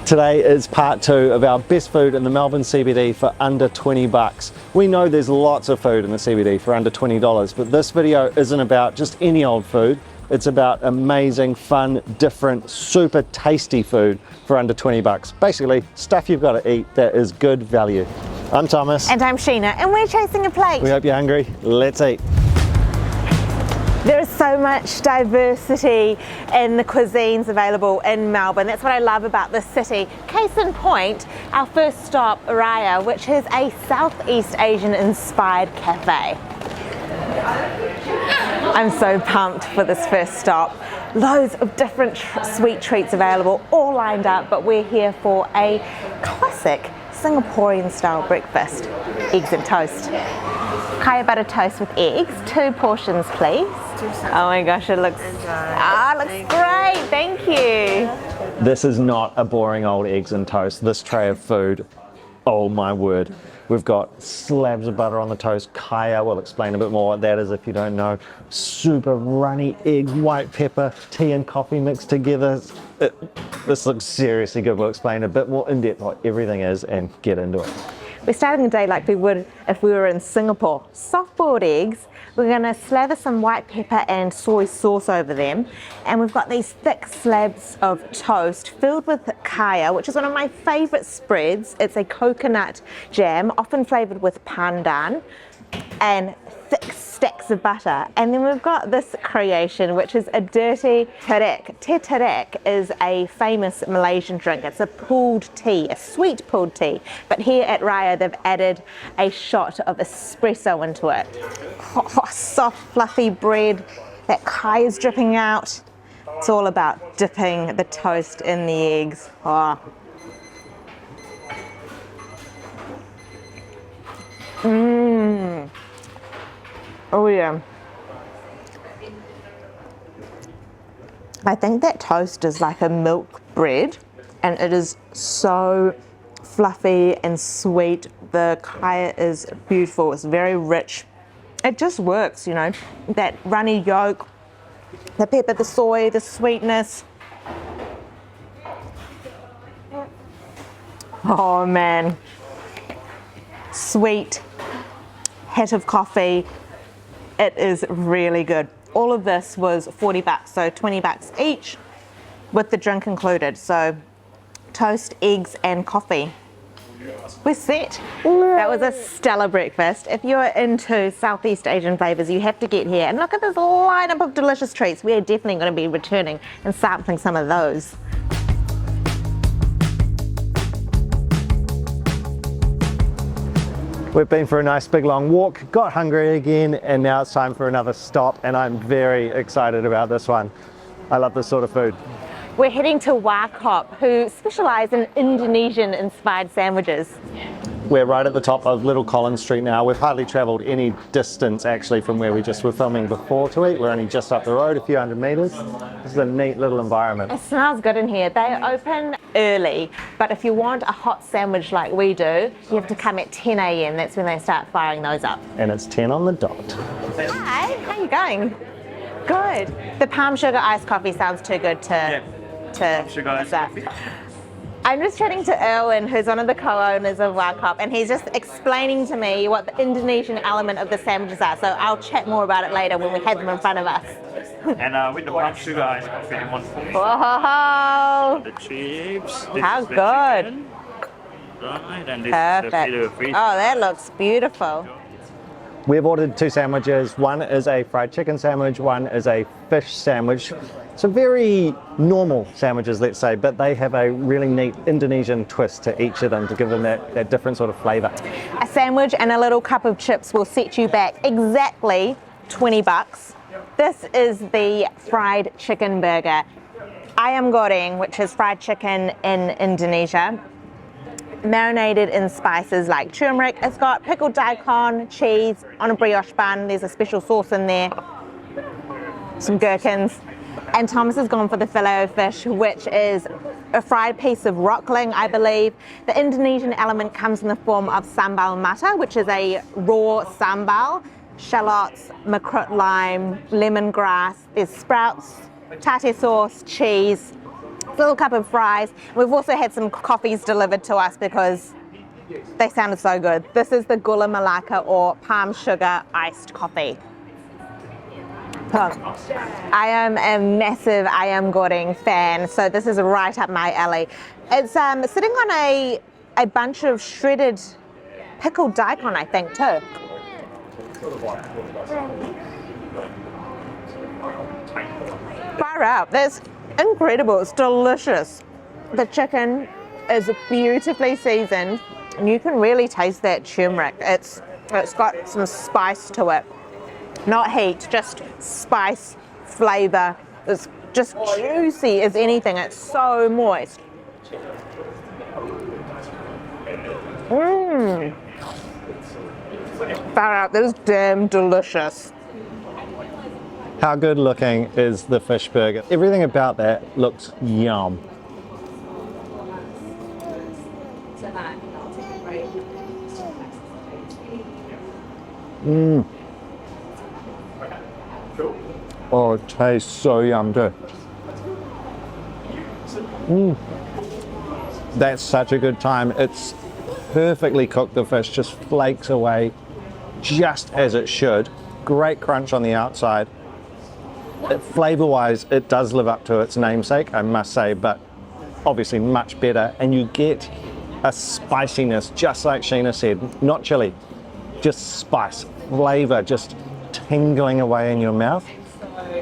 Today is part 2 of our best food in the Melbourne CBD for under 20 bucks. We know there's lots of food in the CBD for under $20, but this video isn't about just any old food. It's about amazing, fun, different, super tasty food for under 20 bucks. Basically, stuff you've got to eat that is good value. I'm Thomas. And I'm Sheena, and we're chasing a plate. We hope you're hungry. Let's eat. There is so much diversity in the cuisines available in Melbourne. That's what I love about this city. Case in point, our first stop, Raya, which is a Southeast Asian inspired cafe. I'm so pumped for this first stop. Loads of different sweet treats available, all lined up, but we're here for a classic Singaporean style breakfast. Eggs and toast. Kaya butter toast with eggs, 2 portions please. Oh my gosh, it looks, looks great, thank you. This is not a boring old eggs and toast. This tray of food, oh my word. We've got slabs of butter on the toast. Kaya will explain a bit more what that is if you don't know. Super runny eggs, white pepper, tea and coffee mixed together. This looks seriously good. We'll explain a bit more in depth what everything is and get into it. We're starting the day like we would if we were in Singapore. Soft-boiled eggs. We're going to slather some white pepper and soy sauce over them. And we've got these thick slabs of toast filled with kaya, which is one of my favorite spreads. It's a coconut jam, often flavored with pandan, and thick stacks of butter. And then we've got this creation, which is a dirteh tarik. Teh tarik is a famous Malaysian drink. It's a pulled tea, a sweet pulled tea. But here at Raya, they've added a shot of espresso into it. Oh, soft, fluffy bread, that kaya is dripping out. It's all about dipping the toast in the eggs. Oh. Mmm. Oh yeah. I think that toast is like a milk bread and it is so fluffy and sweet. The kaya is beautiful. It's very rich. It just works, you know, that runny yolk, the pepper, the soy, the sweetness. Oh man. Sweet, hit of coffee. It is really good. All of this was 40 bucks, so 20 bucks each with the drink included. So toast, eggs and coffee. We're set. That was a stellar breakfast. If you're into Southeast Asian flavors, you have to get here. And look at this lineup of delicious treats. We are definitely going to be returning and sampling some of those. We've been for a nice big long walk, got hungry again, and now it's time for another stop, and I'm very excited about this one. I love this sort of food. We're heading to Warkop, who specialise in Indonesian-inspired sandwiches. We're right at the top of Little Collins Street now. We've hardly travelled any distance actually from where we just were filming before to eat. We're only just up the road, a few hundred metres. This is a neat little environment. It smells good in here. They open early, but if you want a hot sandwich like we do, you have to come at 10 a.m. That's when they start firing those up. And it's 10 on the dot. Hi, how you going? Good. The palm sugar iced coffee sounds too good to sugar iced coffee. I'm just chatting to Erwin, who's one of the co-owners of Warkop, and he's just explaining to me what the Indonesian element of the sandwiches are. So I'll chat more about it later when we have them in front of us. And with the palm sugar iced coffee, one for me. Whoa! The chips. How is the good! chicken. Right, and this Perfect. is the Fillet. Oh, that looks beautiful. We've ordered 2 sandwiches. One is a fried chicken sandwich, one is a fish sandwich. So very normal sandwiches, let's say, but they have a really neat Indonesian twist to each of them to give them that different sort of flavour. A sandwich and a little cup of chips will set you back exactly 20 bucks. This is the fried chicken burger. Ayam goreng, which is fried chicken in Indonesia, marinated in spices like turmeric. It's got pickled daikon, cheese on a brioche bun. There's a special sauce in there, some gherkins. And Thomas has gone for the fillet of fish, which is a fried piece of rockling, I believe. The Indonesian element comes in the form of sambal mata, which is a raw sambal, shallots, makrut lime, lemongrass. There's sprouts, tartare sauce, cheese, Little cup of fries. We've also had some coffees delivered to us because they sounded so good. This is the Gula Melaka or palm sugar iced coffee. I am a massive ayam goreng fan, so this is right up my alley. It's sitting on a bunch of shredded pickled daikon, I think, too. Far out. That's incredible. It's delicious. The chicken is beautifully seasoned, and you can really taste that turmeric. It's got some spice to it. Not heat, just spice, flavor. It's just juicy as anything. It's so moist. Far out. That is damn delicious. How good looking is the fish burger? Everything about that looks yum. Oh, it tastes so yum too. That's such a good time. It's perfectly cooked. The fish just flakes away just as it should. Great crunch on the outside. Flavor wise, it does live up to its namesake, I must say, but obviously much better. And you get a spiciness, just like Sheena said, not chili, just spice, flavor, just tingling away in your mouth.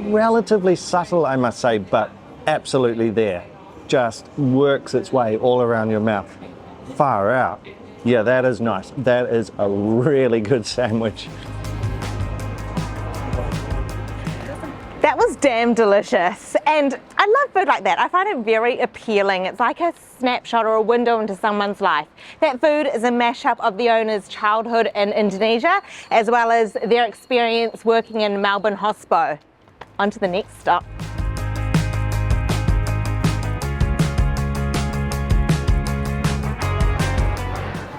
Relatively subtle, I must say, but absolutely there. Just works its way all around your mouth. Far out. Yeah, that is nice. That is a really good sandwich. That was damn delicious, and I love food like that. I find it very appealing. It's like a snapshot or a window into someone's life. That food is a mashup of the owner's childhood in Indonesia, as well as their experience working in Melbourne Hospo. On to the next stop.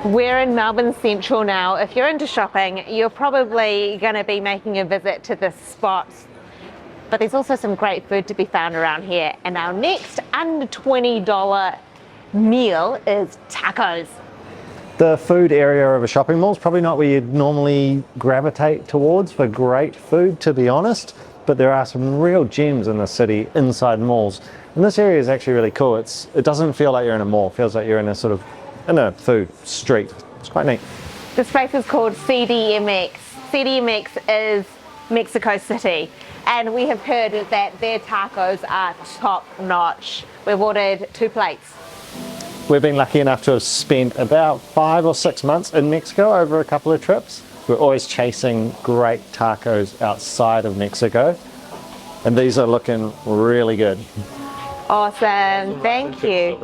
We're in Melbourne Central now. If you're into shopping, you're probably going to be making a visit to this spot. But there's also some great food to be found around here. And our next under $20 meal is tacos. The food area of a shopping mall is probably not where you'd normally gravitate towards for great food, to be honest. But there are some real gems in the city inside malls. And this area is actually really cool. It doesn't feel like you're in a mall. It feels like you're in a food street. It's quite neat. This place is called CDMX. CDMX is Mexico City. And we have heard that their tacos are top notch. We've ordered 2 plates. We've been lucky enough to have spent about 5 or 6 months in Mexico over a couple of trips. We're always chasing great tacos outside of Mexico. And these are looking really good. Awesome, thank you.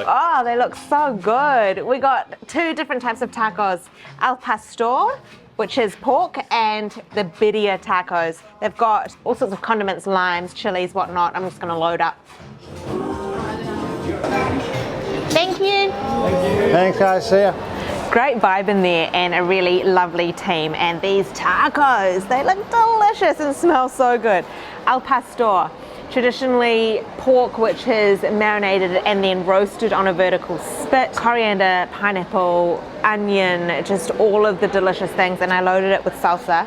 Oh, they look so good. We got 2 different types of tacos. Al pastor, which is pork, and the birria tacos. They've got all sorts of condiments, limes, chilies, whatnot. I'm just gonna load up. Thank you. Thanks guys, see ya. Great vibe in there and a really lovely team. And these tacos, they look delicious and smell so good. Al pastor, traditionally pork which is marinated and then roasted on a vertical spit. Coriander, pineapple, onion, just all of the delicious things, and I loaded it with salsa.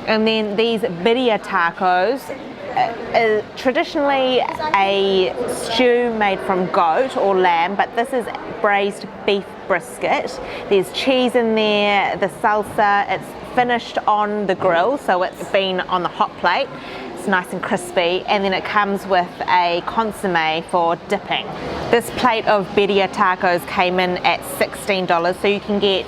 And then these birria tacos, traditionally a stew made from goat or lamb, but this is braised beef brisket. There's cheese in there, the salsa, it's finished on the grill, so it's been on the hot plate. It's nice and crispy, and then it comes with a consomme for dipping. This plate of birria tacos came in at $16, so you can get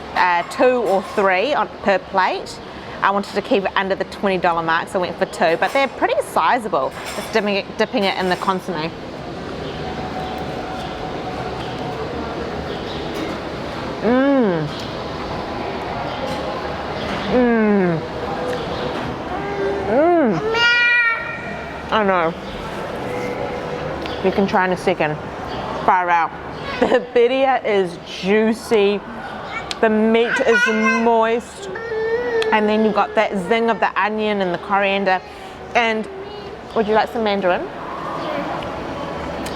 2 or 3 per plate. I wanted to keep it under the $20 mark, so I went for 2, but they're pretty sizable. Just dipping it in the consomme. I know. You can try in a second. Far out. The birria is juicy. The meat is moist. And then you've got that zing of the onion and the coriander. And would you like some mandarin?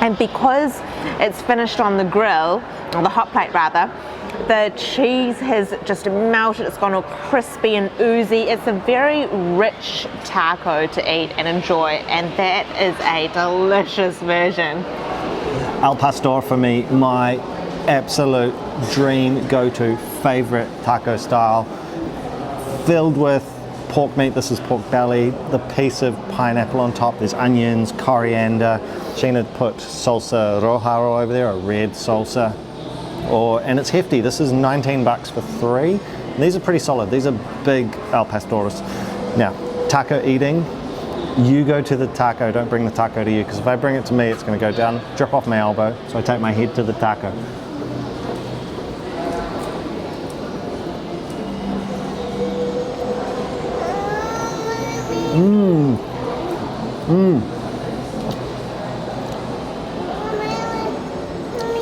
And because it's finished on the grill, or the hot plate rather, the cheese has just melted, it's gone all crispy and oozy. It's a very rich taco to eat and enjoy, and that is a delicious version. Al pastor for me, my absolute dream go-to favorite taco style, filled with pork meat. This is pork belly, the piece of pineapple on top, there's onions, coriander. Sheena put salsa roja over there, a red salsa, and it's hefty. This is 19 bucks for 3. And these are pretty solid. These are big al pastores. Now, taco eating, you go to the taco, don't bring the taco to you, because if I bring it to me, it's going to go down, drip off my elbow. So I take my head to the taco.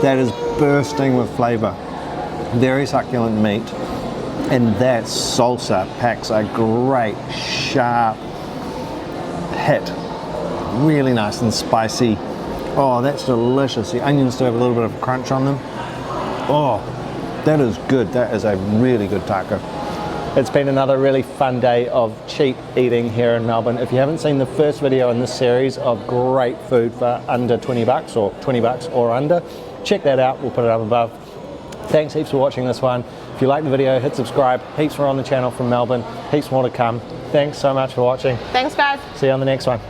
That is bursting with flavor. Very succulent meat, and that salsa packs a great sharp hit. Really nice and spicy. Oh, that's delicious. The onions do have a little bit of crunch on them. Oh, that is good. That is a really good taco. It's been another really fun day of cheap eating here in Melbourne. If you haven't seen the first video in this series of great food for under 20 bucks or 20 bucks or under, check that out. We'll put it up above. Thanks heaps for watching this one. If you like the video, hit subscribe. Heaps more on the channel from Melbourne. Heaps more to come. Thanks so much for watching. Thanks, guys. See you on the next one.